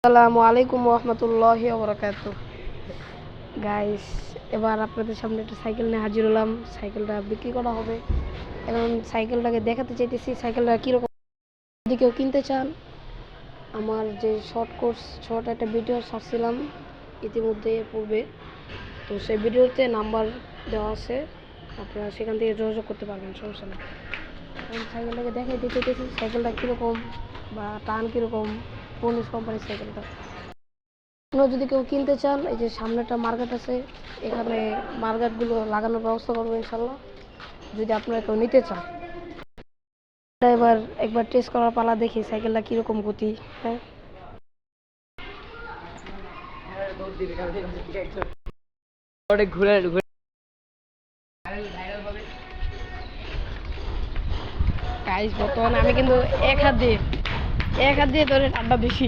আসসালামু আলাইকুম রহমতুল্লাহি ওয়া বারাকাতুহু। গাইস, এবার আপনাদের সামনে একটা সাইকেল নিয়ে হাজির হলাম। সাইকেলটা বিক্রি করা হবে। এখন সাইকেলটাকে দেখাতে চাইতেছি সাইকেলটা কীরকম। যদি কেউ কিনতে চান, আমার যে শর্ট একটা ভিডিও ছাড়ছিলাম ইতিমধ্যে পূর্বে, তো সেই ভিডিওতে নাম্বার দেওয়া আছে, আপনারা সেখান থেকে যোগাযোগ করতে পারবেন, সমস্যা নেই। এখন সাইকেলটাকে দেখাইতে চাইতেছি সাইকেলটা কীরকম বা টান কীরকম, কোন কোম্পানির সাইকেলটা। আপনারা যদি কেউ কিনতে চান, এই যে সামনে একটা মার্কেট আছে, এখানে মার্কেটগুলো লাগানোর ব্যবস্থা করবো ইনশাল্লাহ, যদি আপনারা কেউ নিতে চান। এবার একবার টেস্ট করার পালা, দেখি সাইকেলটা কীরকম গতি। হ্যাঁ, গাইস, বর্তমানে আমি কিন্তু এক হাত দিয়ে ধরে টানটা বেশি।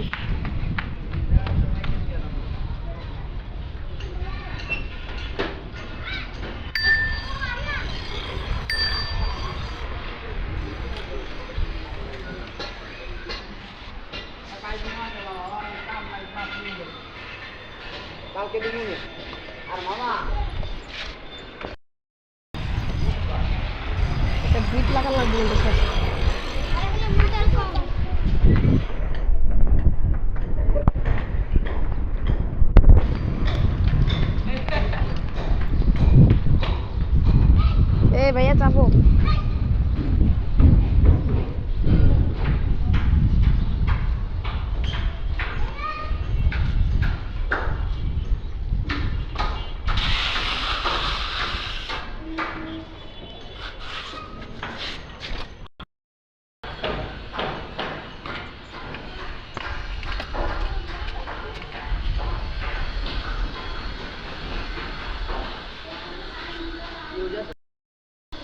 কালকে দিন আর মামা একটা বিট লাগানো লাগবে কিন্তু স্যার। এই ভাইয়া চাপো।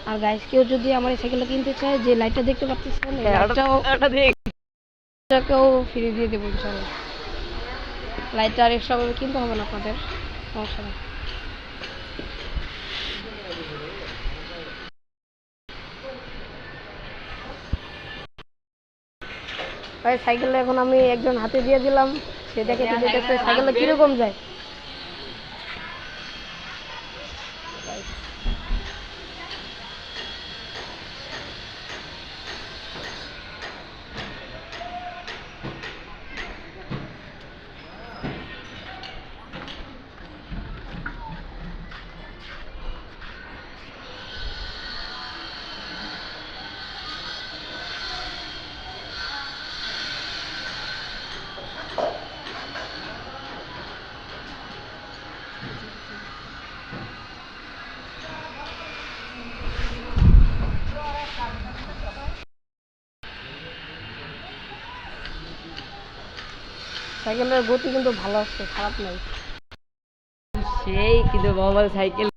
আর গাইস, কেউ যদি আমার এই সাইকেলটা কিনতে চায়, যে লাইটটা দেখতে পাচ্ছেন, এই লাইটটাকেও ফ্রি দিয়ে দেবো ইনশাল্লাহ। লাইটটা আর এক্সট্রা ভাবে কিনতে হবে না আপনাদের, সমস্যা নেই। ভাই, সাইকেলটা এখন আমি একজন হাতে দিয়ে দিলাম, সে দেখে সাইকেলটা কিরকম যায়। সাইকেলের গতি কিন্তু ভালো আছে, খারাপ নাই। সেই কিন্তু মোবাইল সাইকেল